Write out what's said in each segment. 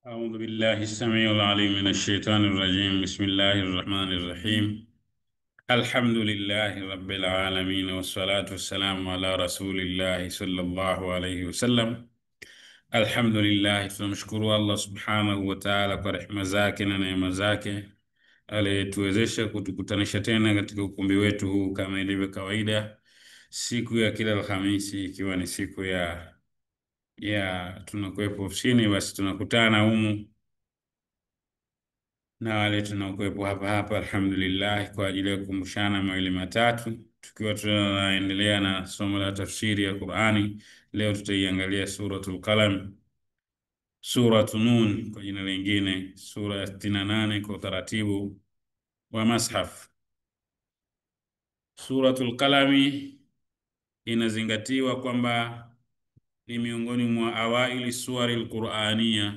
أعوذ بالله السميع العليم من الشيطان الرجيم. بسم الله الرحمن الرحيم. الحمد لله رب العالمين، والصلاة والسلام على رسول الله صلى الله عليه wasallam. Alhamdulillah, tunamshukuru Allah subhanahu wa ta'ala kwa rehema zake na neema zake aliyetuwezesha kutukutanisha tena katika ukumbi wetu huu kama ilivyo kawaida siku ya kila Alhamisi, ikiwa ni siku ya tunakuwepo ofisini, basi tunakutana humu na wale tunaokuwepo hapa hapa alhamdulillah, kwa ajili ya kukumbushana mawili matatu, tukiwa tunaendelea na somo la tafsiri ya Qur'ani. Leo tutaiangalia suratul Qalam, suratu Nun kwa jina lingine, sura ya 68 kwa utaratibu wa Mashaf. Suratul Qalami inazingatiwa kwamba ni miongoni mwa awaili suwari al-Qur'aniya,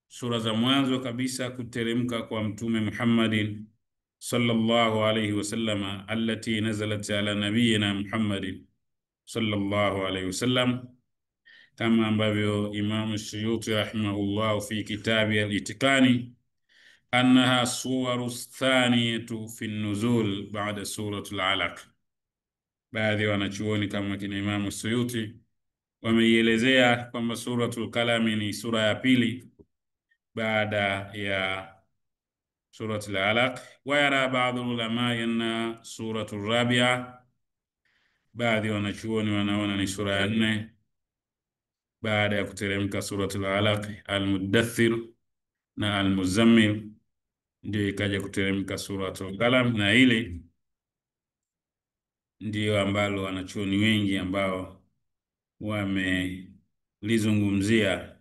sura za mwanzo kabisa kuteremka kwa Mtume Muhammadin sallallahu alayhi wasallam, allati nazalat ala nabiyina Muhammadin sallallahu alayhi wasallam, kama ambavyo Imam Suyuti rahimahullah fi kitabi al-Itiqani annaha suwaru thaniyatu fi nuzul ba'da suratul Alaq. Baadhi ya wanachuoni kama kina Imam Suyuti wameielezea kwamba suratul Qalami ni sura ya pili baada ya suratul Alaq. Wa yara baadhi ulama anna suratul Rabi'a, baadhi ya wanachuoni wanaona ni sura ya 4 baada ya kuteremka suratul Alaq. Al-Muddathir na Al-Muzammil ndio ikaja kuteremka suratul Qalam, na ile ndio ambalo wanachuoni wengi ambao wamelizungumzia.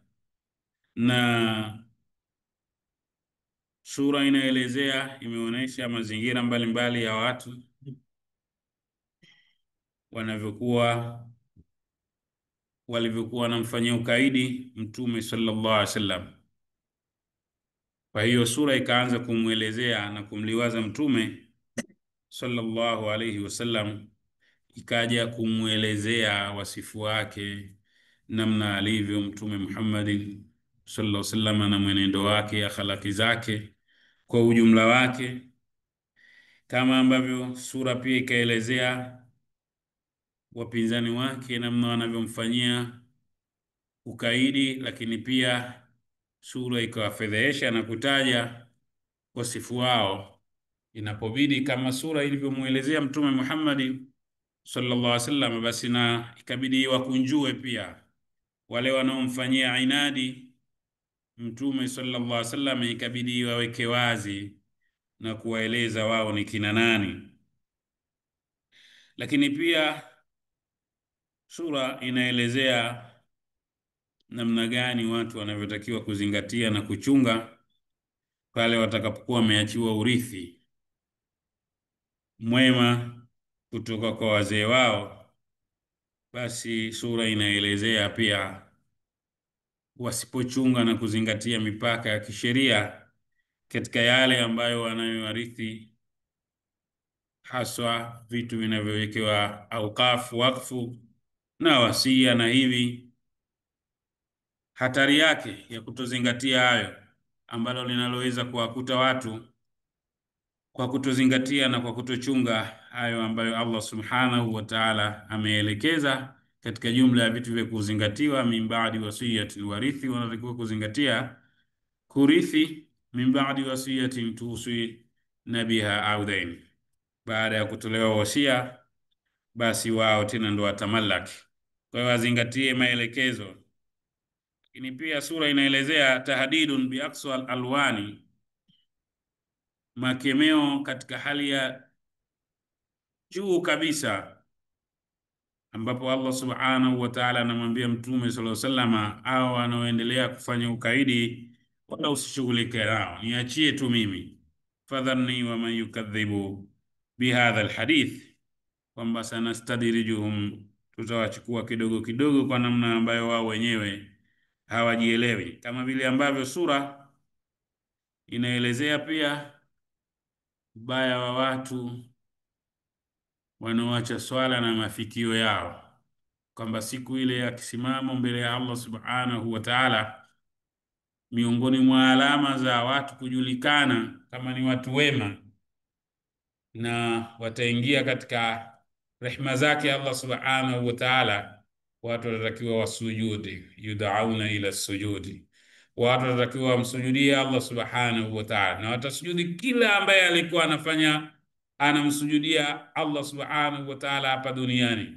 Na sura inaelezea, imeonyesha mazingira mbalimbali ya watu walivyokuwa wanamfanyia ukaidi Mtume sallallahu alaihi wasallam. Kwa hiyo sura ikaanza kumwelezea na kumliwaza Mtume sallallahu alaihi wasallam, ikaja kumwelezea wasifu wake, namna alivyo Mtume Muhammadin sallallahu alaihi wasallam na mwenendo wake, akhlaki zake kwa ujumla wake, kama ambavyo sura pia ikaelezea wapinzani wake namna wanavyomfanyia ukaidi, lakini pia sura ikawafedhehesha na kutaja wasifu wao inapobidi, kama sura ilivyomuelezea Mtume Muhammad sallallahu alaihi wasallam, basi na ikabidi wakunjue pia wale wanaomfanyia inadi Mtume sallallahu alaihi wasallam, ikabidi waweke wazi na kuwaeleza wao ni kina nani. Lakini pia sura inaelezea namna gani watu wanavyotakiwa kuzingatia na kuchunga pale watakapokuwa wameachiwa urithi mwema kutoka kwa wazee wao. Basi sura inaelezea pia wasipochunga na kuzingatia mipaka ya kisheria katika yale ambayo wanayoarithi, haswa vitu vinavyowekewa auqafu, wakfu na wasia, na hivi hatari yake ya kutozingatia hayo, ambalo linaloweza kuwakuta watu kwa kutozingatia na kwa kutochunga hayo ambayo Allah subhanahu wa ta'ala ameelekeza katika jumla ya vitu vya kuzingatiwa. Min ba'di wasiyati, warithi wanatakiwa kuzingatia kurithi min ba'di wasiyatin tusi nabiha au dain, baada ya kutolewa wasia, basi wao tena ndo watamallaki. Kwa hiyo wazingatie maelekezo. Lakini pia sura inaelezea tahdidun bi aqsa alwani, makemeo katika hali ya juu kabisa, ambapo Allah subhanahu wa ta'ala anamwambia Mtume sallallahu alaihi wasallam, au wanaoendelea kufanya ukaidi wala usishughulike nao, niachie tu mimi. Fadharni wa man yukadhibu bihadha alhadith, kwamba sanastadrijuhum, tutawachukua kidogo kidogo kwa namna ambayo wao wenyewe hawajielewi. Kama vile ambavyo sura inaelezea pia ubaya wa watu wanaoacha swala na mafikio yao, kwamba siku ile ya kisimamo mbele ya Allah subhanahu wa ta'ala miongoni mwa alama za watu kujulikana kama ni watu wema na wataingia katika rehema zake Allah subhanahu wa ta'ala, watu watatakiwa wasujudi, yudauna ila sujudi, watu watatakiwa wamsujudie Allah subhanahu wa ta'ala, na watasujudi kila ambaye alikuwa anamsujudia Allah subhanahu wa ta'ala hapa duniani,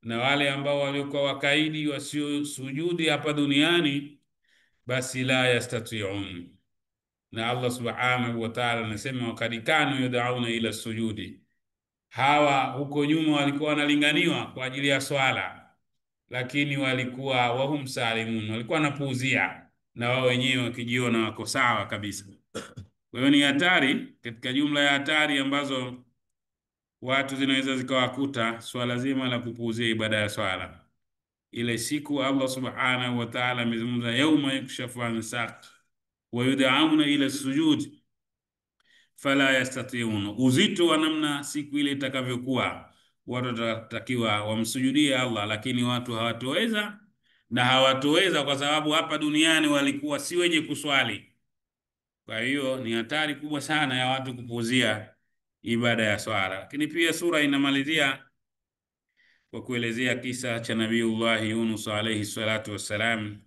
na wale ambao walikuwa wakaidi wasiosujudi hapa duniani basi la yastati'un. Na Allah subhanahu wa ta'ala anasema wakad kanu yudauna ila sujudi, hawa huko nyuma walikuwa wanalinganiwa kwa ajili ya swala, lakini walikuwa wahum salimun, walikuwa wanapuuzia na wao wenyewe wakijiona wako sawa kabisa. Kwa hiyo ni hatari, katika jumla ya hatari ambazo watu zinaweza zikawakuta, swala zima la kupuuzia ibada ya swala. Ile siku Allah subhanahu wa ta'ala amezungumza, yauma yukshafu an saq wa yud'auna ila sujud fala yastati'un, uzito wa namna siku ile itakavyokuwa. Watu watatakiwa wamsujudie Allah, lakini watu hawatoweza, na hawatoweza kwa sababu hapa duniani walikuwa si wenye kuswali. Kwa hiyo ni hatari kubwa sana ya watu kupuuzia ibada ya swala. Lakini pia sura inamalizia kwa kuelezea kisa cha Nabiiullah Yunus alayhi salatu wassalam,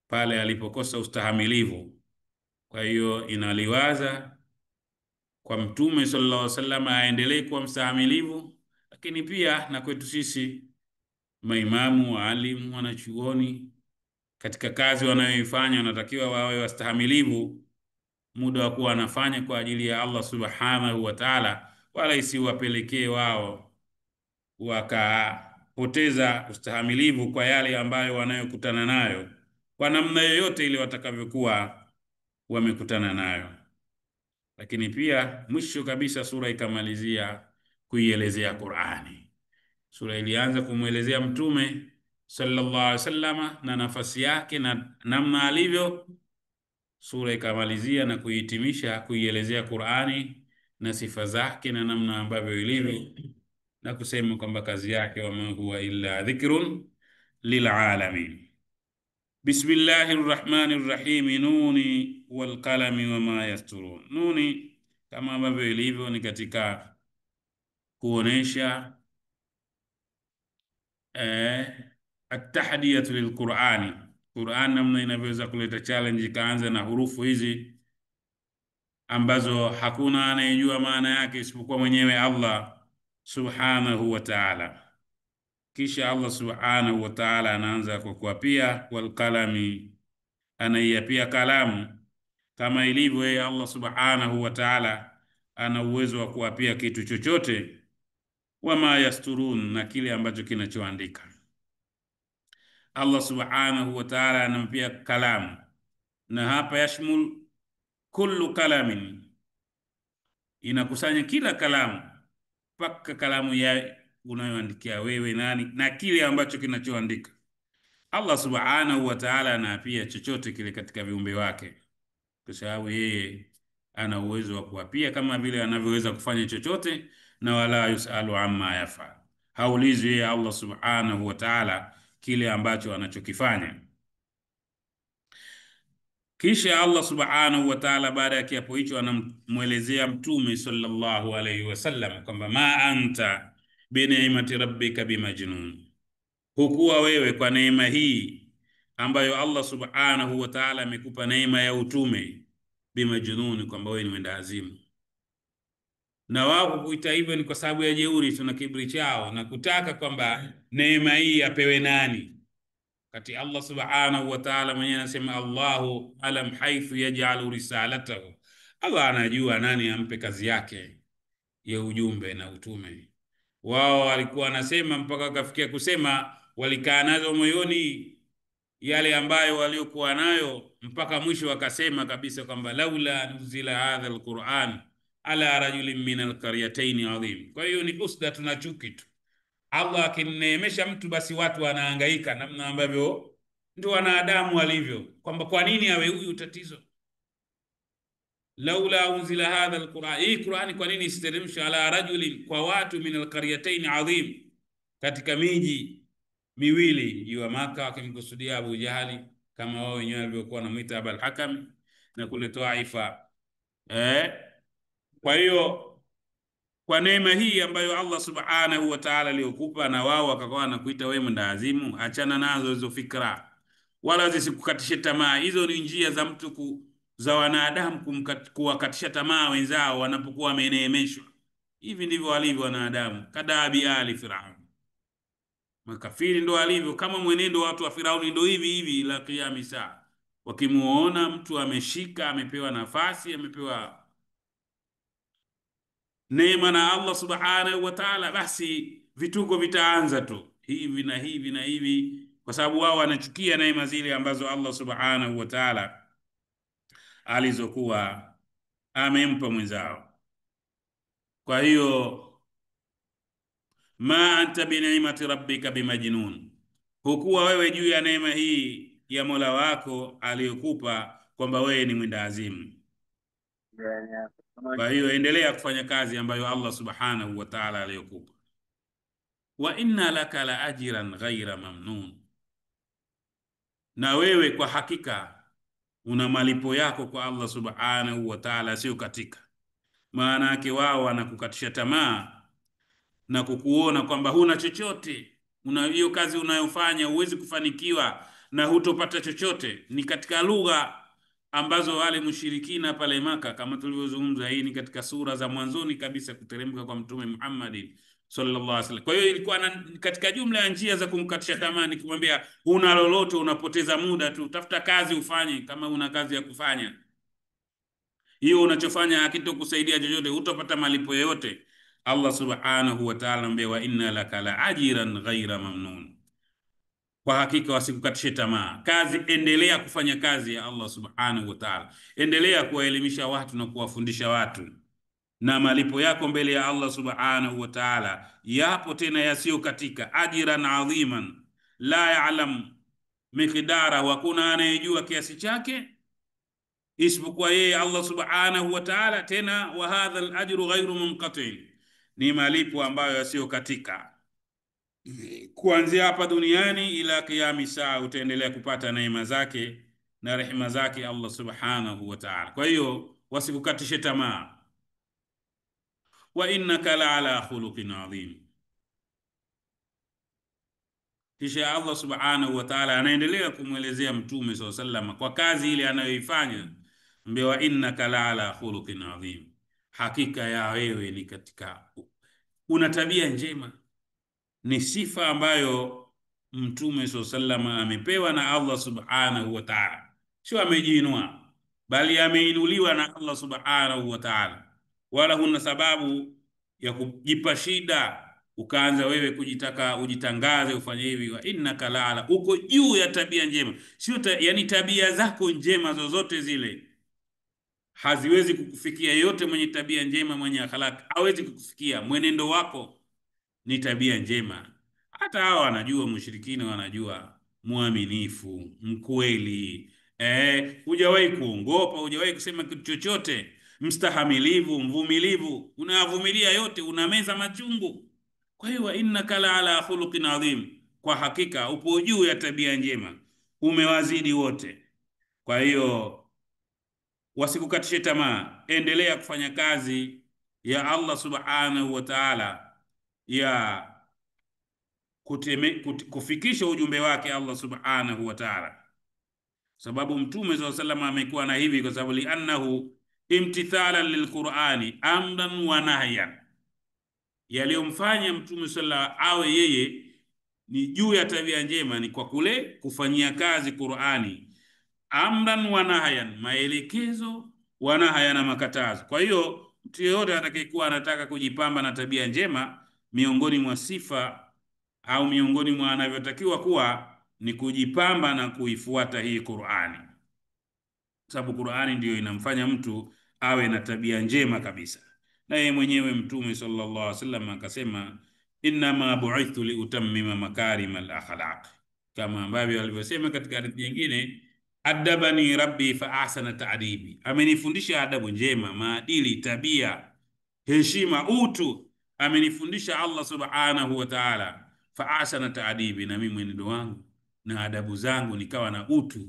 pale alipokosa ustahamilivu. Kwa hiyo inaliwaza kwa Mtume sallallahu alaihi wasallam aendelee kuwa mstahamilivu, lakini pia na kwetu sisi maimamu, waalimu, wanachuoni, katika kazi wanayoifanya wanatakiwa wawe wastahamilivu muda wa kuwa wanafanya kwa ajili ya Allah subhanahu wa ta'ala, wala isiwapelekee wao wakapoteza ustahamilivu kwa yale ambayo wanayokutana nayo kwa namna yoyote ile watakavyokuwa wamekutana nayo. Lakini pia mwisho kabisa sura ikamalizia kuielezea Qur'ani. Sura ilianza kumwelezea Mtume sallallahu alaihi wasallam na nafasi yake na namna alivyo. Sura ikamalizia na kuhitimisha kuielezea Qur'ani na sifa zake na namna ambavyo ilivyo, na kusema kwamba kazi yake wama huwa illa dhikrun lilalamin. Bismillahir rahmanir rahim. Nuni wal qalami wama yasturun. Nuni kama ambavyo ilivyo ni katika kuonesha at-tahdiyatu lilqur'ani, Qur'an namna inavyoweza kuleta challenge. Ikaanza na hurufu hizi ambazo hakuna anayejua maana yake isipokuwa mwenyewe Allah subhanahu wa ta'ala. Kisha Allah subhanahu wa ta'ala anaanza kwa kuapia wal qalami, anaiapia kalamu. Kama ilivyo yeye Allah subhanahu wa ta'ala ana uwezo wa kuapia kitu chochote, wama yasturun, na kile ambacho kinachoandika. Allah subhanahu wa ta'ala anampia kalamu, na hapa yashmul kullu kalamin, inakusanya kila kalamu, mpaka kalamu ya unayoandikia wewe nani na kile ambacho kinachoandika. Allah subhanahu wa ta'ala anaapia chochote kile katika viumbe wake, kwa sababu yeye ana uwezo wa kuapia kama vile anavyoweza kufanya chochote, na wala yusalu amma yafa, haulizwi yeye Allah subhanahu wa ta'ala kile ambacho anachokifanya. Kisha Allah subhanahu wa ta'ala baada ya kiapo hicho anamuelezea Mtume sallallahu alayhi wasallam kwamba ma anta bi ni'mati rabbika bimajnun, hukuwa wewe kwa neema hii ambayo Allah subhanahu wa ta'ala amekupa neema ya utume, bimajnun, kwamba wewe ni mwenda azimu. Na wao kuita hivyo ni kwa sababu ya jeuri, tuna kiburi chao na kutaka kwamba neema hii apewe nani, kati Allah subhanahu wa ta'ala mwenyewe anasema Allahu alam haythu yaj'alu risalatahu, Allah anajua nani ampe kazi yake ya ujumbe na utume. Wao walikuwa wanasema mpaka wakafikia kusema, walikaa nazo moyoni yale ambayo waliokuwa nayo, mpaka mwisho wakasema kabisa kwamba laula nuzila hadha alquran ala rajulin min alqaryatayn adhim. Kwa hiyo ni usda, tuna chuki tu. Allah akineemesha mtu basi watu wanahangaika, namna ambavyo ndio wanadamu walivyo, kwamba kwa nini awe huyu tatizo. Laula unzila hadha alquran, hii Qur'ani kwa nini isiteremshwe ala rajulin, kwa watu min alqaryatayn adhim, katika miji miwili ya Maka, akimkusudia Abu Jahali kama wao wenyewe walivyokuwa wanamuita Abul Hakam na kule Taifa. Kwa hiyo kwa neema hii ambayo Allah subhanahu wa ta'ala aliyokupa, na wao wakakuwa wanakuita wewe mndaazimu, achana nazo hizo fikra, wala zisikukatishe tamaa. Hizo ni njia za mtu za wanadamu kuwakatisha tamaa wenzao wanapokuwa wameneemeshwa. Hivi ndivyo walivyo wanadamu, kadabi ali Firaun. Makafiri ndo walivyo, kama mwenendo wa watu wa Firauni ndo hivi hivi la kiyama saa. Wakimuona mtu ameshika, amepewa nafasi, amepewa neema na Allah subhanahu wa ta'ala, basi vituko vitaanza tu hivi na hivi na hivi, kwa sababu wao wanachukia neema zile ambazo Allah subhanahu wa ta'ala alizokuwa amempa mwenzao. Kwa hiyo ma anta bi ni'mati rabbika bimajnun, hukuwa wewe juu ya neema hii ya Mola wako aliyokupa kwamba wewe ni mwendawazimu. Kwa hiyo endelea kufanya kazi ambayo Allah subhanahu wa ta'ala aliyokupa. Wa inna laka la ajran ghaira mamnun, na wewe kwa hakika una malipo yako kwa Allah subhanahu wa ta'ala sio katika. Maana yake wao wanakukatisha tamaa na kukuona kwamba huna chochote, hiyo kazi unayofanya huwezi kufanikiwa na hutopata chochote. Ni katika lugha ambazo wale mushirikina pale Maka, kama tulivyozungumza, hii ni katika sura za mwanzoni kabisa kuteremka kwa Mtume Muhammad sallallahu alaihi wasallam. Kwa hiyo ilikuwa katika jumla ya njia za kumkatisha tamaa ni kumwambia una lolote, unapoteza muda tu, tafuta kazi ufanye. Kama una kazi ya kufanya, hiyo unachofanya hakitokusaidia chochote, hutopata malipo yoyote. Allah subhanahu wa ta'ala anambia wa inna laka la ajran ghaira mamnun, kwa hakika wasikukatishe tamaa. Kazi, endelea kufanya kazi ya Allah subhanahu wa ta'ala, endelea kuwaelimisha watu na kuwafundisha watu, na malipo yako mbele ya Allah subhanahu wa ta'ala yapo tena yasiyo katika. Ajran adhiman la ya'lam miqdara, hakuna anayejua kiasi chake isipokuwa yeye Allah subhanahu wa ta'ala. Tena wa hadha al-ajru ghairu munqati, ni malipo ambayo yasiyo katika. Kuanzia hapa duniani ila kiyama saa utaendelea kupata neema zake na rehema zake Allah subhanahu wa ta'ala. Kwa hiyo wasikukatishe tamaa. Wa innaka la ala khuluqin adhim. Kisha Allah subhanahu wa ta'ala anaendelea kumwelezea Mtume sallallahu alaihi wasallam kwa kazi ile anayoifanya, mbele wa innaka la ala khuluqin adhim, hakika ya wewe ni katika, una tabia njema. Ni sifa ambayo Mtume sallallahu alaihi wasallam amepewa na Allah subhanahu wa ta'ala, sio amejiinua, bali ameinuliwa na Allah subhanahu wa ta'ala. Wala huna sababu ya kujipa shida ukaanza wewe kujitaka ujitangaze ufanye hivi. Wa innaka la'ala, uko juu ya tabia njema. Sio yani tabia zako njema zozote zile haziwezi kukufikia. Yote mwenye tabia njema, mwenye akhlaq hawezi kukufikia. Mwenendo wako ni tabia njema. Hata hao wanajua, mushrikina wanajua, muaminifu, mkweli, hujawahi kuongopa, hujawahi kusema kitu chochote, mstahamilivu, mvumilivu, unavumilia yote, unameza machungu. Kwa hiyo innaka la ala khuluqin adhim, kwa hakika upo juu ya tabia njema, umewazidi wote. Kwa hiyo wasikukatishe tamaa, endelea kufanya kazi ya Allah subhanahu wa ta'ala ya kufikisha ujumbe wake Allah subhanahu wa ta'ala. Sababu Mtume sallallahu alaihi wasallam amekuwa na hivi kwa sababu li'annahu imtithalan lilqur'ani amran wa nahyan, yaliyomfanya Mtume sallallahu awe yeye ni juu ya tabia njema ni kwa kule kufanyia kazi Qur'ani, amran wa nahyan, maelekezo, wa nahyan, na makatazo. Kwa hiyo mtu yeyote atakayekuwa anataka kujipamba na tabia njema, miongoni mwa sifa au miongoni mwa anavyotakiwa kuwa ni kujipamba na kuifuata hii Qur'ani, sababu Qur'ani ndiyo inamfanya mtu awe na tabia njema kabisa. Na yeye mwenyewe Mtume sallallahu alaihi wasallam akasema inma bu'ithtu liutammima makarim al-akhlaq, kama ambavyo alivyosema katika hadithi nyingine, adabani rabbi fa ahsana ta'dibi, amenifundisha adabu njema, maadili, tabia, heshima, utu, amenifundisha Allah subhanahu wa ta'ala. Fa ahsana ta'dibi, na mimi mwenendo wangu na adabu zangu nikawa na utu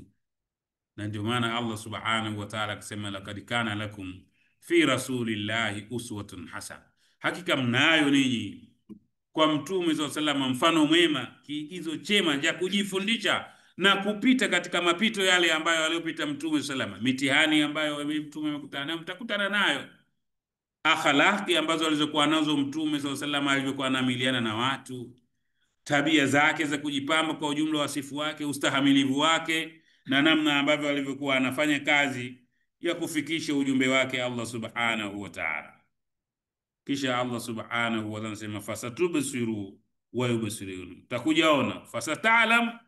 Na ndio maana Allah subhanahu wa ta'ala akisema laqad kana lakum fi rasulillahi uswatun hasana, hakika mnayo ninyi kwa mtume SAW mfano mwema, kiigizo chema cha kujifundisha na kupita katika mapito yale ambayo aliyopita mtume SAW. Mitihani ambayo mtume amekutana nayo mtakutana nayo, akhlaqi ambazo alizokuwa nazo mtume SAW, alivyokuwa anamiliana na watu, tabia zake za kujipamba kwa ujumla, wasifu wake, ustahamilivu wake, na namna ambavyo alivyokuwa anafanya kazi ya kufikisha ujumbe wake Allah subhanahu wa ta'ala. Kisha Allah subhanahu wa ta'ala anasema fasatubsiru wa yubsirun, takujaona, fasata'lam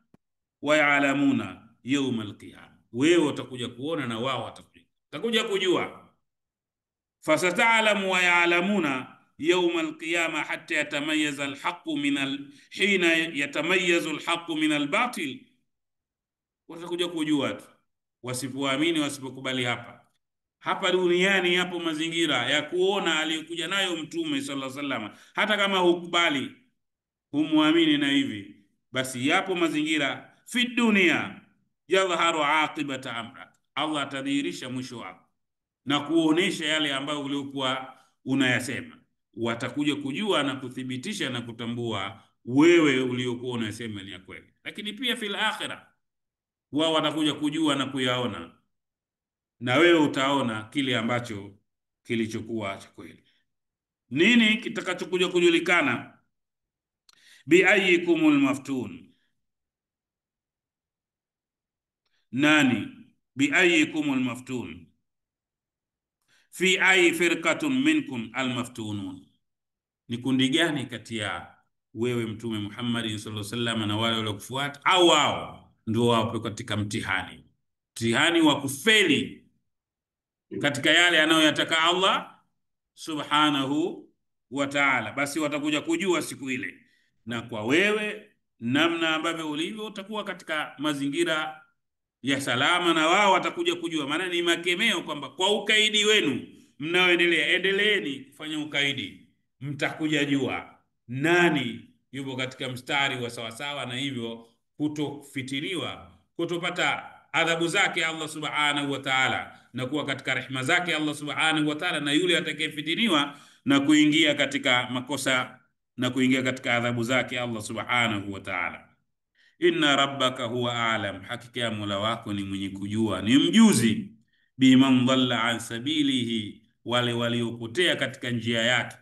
wa ya'lamuna yawm al-qiyamah, wewe utakuja kuona na wao watakuja kujua. Fasata'lam wa ya'lamuna yawm al-qiyamah hatta yatamayyaza al-haqqu min hina yatamayyazu al-haqqu min al-batil, watakuja kujua tu, wasipoamini, wasipokubali hapa duniani yapo mazingira ya kuona aliyokuja nayo mtume sallallahu alaihi wasallam. Hata kama hukubali, humwamini na hivi, basi yapo mazingira fi dunia yadhharu aqibata amrak, Allah atadhihirisha mwisho wako na kuonesha yale ambayo uliokuwa unayasema. Watakuja kujua na kuthibitisha na kutambua wewe uliokuwa unasema ni ya kweli. Lakini pia fil akhirah wao watakuja kujua na kuyaona, na wewe utaona kile ambacho kilichokuwa cha kweli. Nini kitakachokuja kujulikana? Bi ayyikumul maftun, nani? Bi ayyikumul maftun, fi ayi firqatun minkum almaftunun, ni kundi gani kati ya wewe mtume Muhammad sallallahu alaihi wasallam na wale waliokufuata, au wao ndio wapo katika mtihani wa kufeli katika yale anayoyataka Allah subhanahu wa ta'ala. Basi watakuja kujua siku ile, na kwa wewe namna ambavyo ulivyo utakuwa katika mazingira ya salama, na wao watakuja kujua. Maana ni makemeo kwamba kwa ukaidi wenu mnaoendelea, endeleeni kufanya ukaidi, mtakuja jua nani yupo katika mstari wa sawasawa, na hivyo kutofitiriwa, kutopata adhabu zake Allah subhanahu wa ta'ala, na kuwa katika rehema zake Allah subhanahu wa ta'ala, na yule atakayefitiniwa na kuingia katika makosa na kuingia katika adhabu zake Allah subhanahu wa ta'ala. Inna rabbaka huwa a'lam, hakika ya Mola wako ni mwenye kujua, ni mjuzi, biman dhalla an sabilihi, wale waliopotea katika njia yake,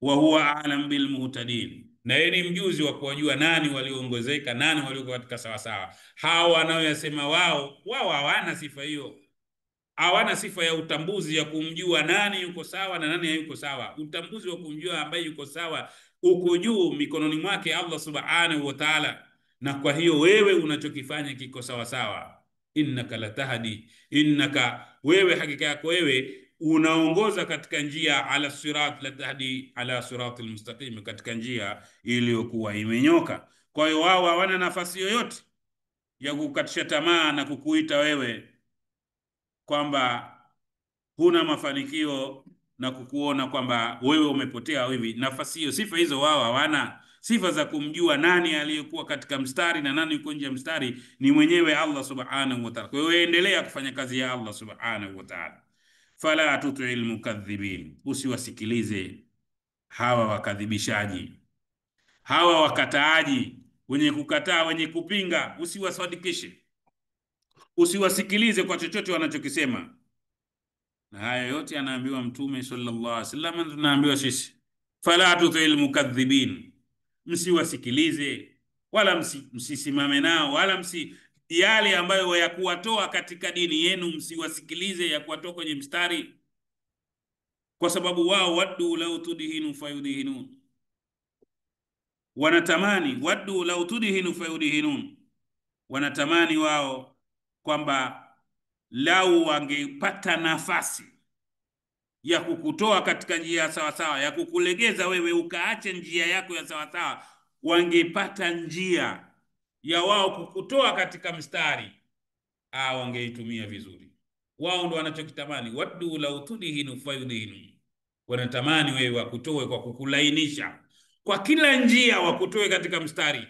wa huwa a'lam bil muhtadin, na yeye ni mjuzi wa kuwajua nani walioongozeka, nani waliokuwa katika sawa sawa. Hao wanaoyasema wao hawana sifa hiyo, hawana sifa ya utambuzi ya kumjua nani yuko sawa na nani hayuko sawa. Utambuzi wa kumjua ambaye yuko sawa uko juu mikononi mwake Allah subhanahu wa ta'ala, na kwa hiyo wewe unachokifanya kiko sawa sawa. Innaka latahdi, innaka wewe, hakika yako wewe unaongoza katika njia, ala sirat, latahdi ala siratil mustaqim, katika njia iliyokuwa imenyoka. Kwa hiyo wao hawana nafasi yoyote ya kukatisha tamaa na kukuita wewe kwamba huna mafanikio na kukuona kwamba wewe umepotea hivi. Nafasi hiyo, sifa hizo wao hawana. Sifa za kumjua nani aliyekuwa katika mstari na nani yuko nje ya mstari ni mwenyewe Allah subhanahu wa ta'ala. Kwa hiyo endelea kufanya kazi ya Allah subhanahu wa ta'ala. Fala tuti'il mukadhibin, usiwasikilize hawa wakadhibishaji, hawa wakataaji, wenye kukataa, wenye kupinga, usiwasadikishe, usiwasikilize kwa chochote wanachokisema. Na haya yote anaambiwa Mtume sallallahu alaihi wasallam, tunaambiwa sisi, fala tuti'il mukadhibin, msiwasikilize wala msisimame nao, wala yale ambayo ya kuwatoa katika dini yenu, msiwasikilize ya kuwatoa kwenye mstari, kwa sababu wao waddu law tudhinu fayudhinun, wanatamani, waddu law tudhinu fayudhinun, wanatamani wao kwamba lau wangepata nafasi ya kukutoa katika njia ya sawa sawa, ya kukulegeza wewe ukaache njia yako ya sawa sawa, wangepata njia ya wao kukutoa katika mstari, wangeitumia vizuri. Wao ndo wanachokitamani, waddu law tudhinu fayudhinu, wanatamani wewe wakutoe kwa kukulainisha kwa kila njia, wakutoe katika mstari.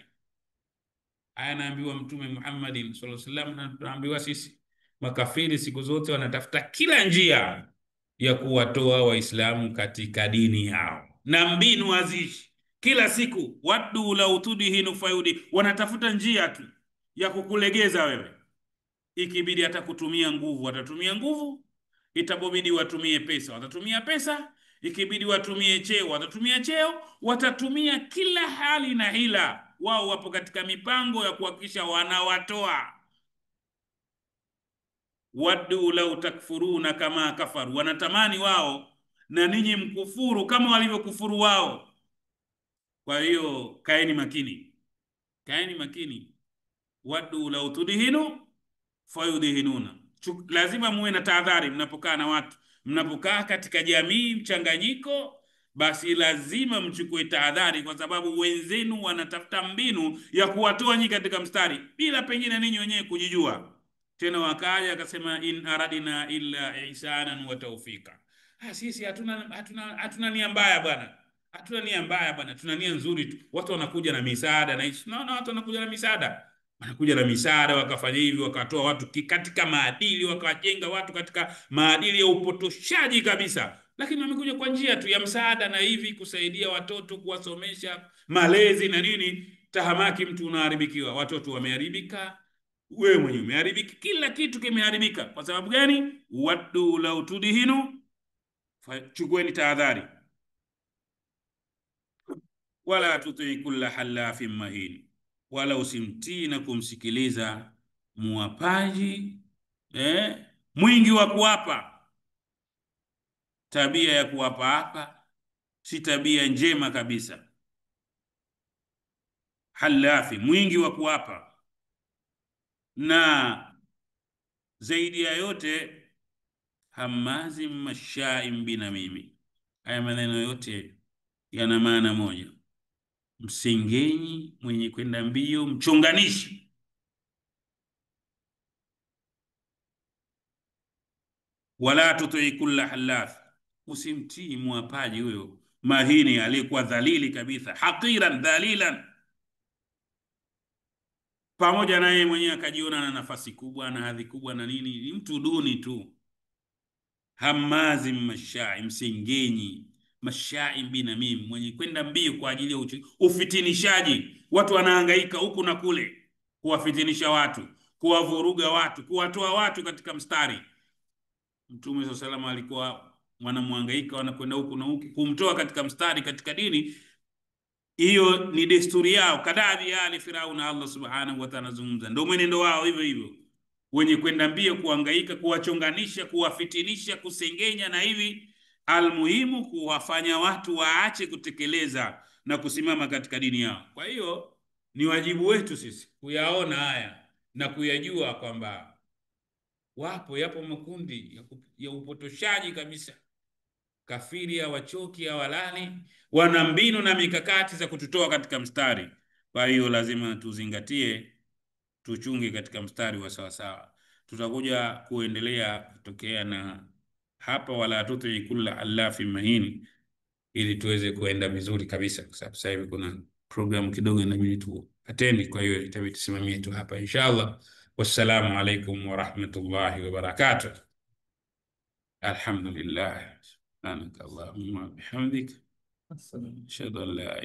Aya naambiwa Mtume Muhammad sallallahu alaihi wasallam, na tunaambiwa sisi, Makafiri siku zote wanatafuta kila njia ya kuwatoa Waislamu katika dini yao, na mbinu haziishi. Kila siku waddu law tudhinu fayudi, wanatafuta njia tu ya kukulegeza wewe. Ikibidi hata kutumia nguvu watatumia nguvu, itabobidi watumie pesa watatumia pesa, ikibidi watumie cheo watatumia cheo, watatumia kila hali na hila. Wao wapo katika mipango ya kuhakikisha wanawatoa. Waddu law takfuruna kama kafaru, wanatamani wao na ninyi mkufuru kama walivyokufuru wao. Kwa hiyo kaeni makini, kaeni makini. Waddu law tudhinu fayudhinuna, lazima muwe na tahadhari mnapokaa na watu, mnapokaa katika jamii mchanganyiko, basi lazima mchukue tahadhari, kwa sababu wenzenu wanatafuta mbinu ya kuwatoa nyinyi katika mstari bila pengine ninyi wenyewe kujijua. Tena wakaja akasema in aradina illa ihsanan wa tawfika. Sisi hatuna nia mbaya bwana, hatuna nia mbaya bwana, tuna nia nzuri tu. Watu wanakuja na misaada na hizo, naona watu wanakuja na misaada, wanakuja na misaada, wakafanya hivi, wakatoa watu katika maadili, wakajenga watu katika maadili ya upotoshaji kabisa, lakini wamekuja kwa njia tu ya msaada na hivi kusaidia watoto, kuwasomesha, malezi na nini. Tahamaki, mtu unaharibikiwa, watoto wameharibika, wewe mwenyewe umeharibika, kila kitu kimeharibika. Kwa sababu gani? Waddu law tudhinu, chukueni tahadhari. Wala tuti kulla halafin mahin, wala usimtii na kumsikiliza muapaji mwingi wa kuapa. Tabia ya kuapa hapa si tabia njema kabisa. Halafi, mwingi wa kuapa. Na zaidi ya yote, hamazim mashaim binamimi. Haya maneno yote yana maana moja: msengenyi, mwenye kwenda mbio, mchonganishi. Wala tuti kulla halaf, usimtii muapaji huyo mahini, aliyekuwa dhalili kabisa, haqiran dhalilan. Pamoja na yeye mwenyewe akajiona na nafasi kubwa na hadhi kubwa na nini, ni mtu duni tu. Hamazim mashai, msengenyi, mashai binamim, mwenye kwenda mbio kwa ajili ya ufitinishaji. Watu wanahangaika huku na kule kuwafitinisha watu, kuwavuruga watu, kuwatoa watu katika mstari. Mtume sallallahu alayhi wasallam alikuwa wanamhangaika, wanakwenda huku na huku kumtoa katika mstari katika dini. Hiyo ni desturi yao, kadhabi ya ali Firauna. Allah subhanahu wa ta'ala zungumza, ndio mwenendo wao hivyo hivyo, wenye kwenda mbio kuhangaika, kuwachonganisha, kuwafitinisha, kusengenya na hivi. Almuhimu kuwafanya watu waache kutekeleza na kusimama katika dini yao. Kwa hiyo ni wajibu wetu sisi kuyaona haya na kuyajua kwamba yapo makundi ya upotoshaji kabisa. Kafiri hawachoki, hawalali, wana mbinu na mikakati za kututoa katika mstari. Kwa hiyo lazima tuzingatie, tuchunge katika mstari wa sawa sawa. Tutakuja kuendelea kutokea na hapa, wala tuti kulla halafin mahin, ili tuweze kuenda vizuri kabisa, kwa sababu sasa hivi kuna program kidogo inabidi tu attend. Kwa hiyo itabidi tusimamie tu hapa inshallah. Wassalamu alaikum wa rahmatullahi wa barakatuh. Alhamdulillah. سبحانك اللهم وبحمدك أشهد أن لا إله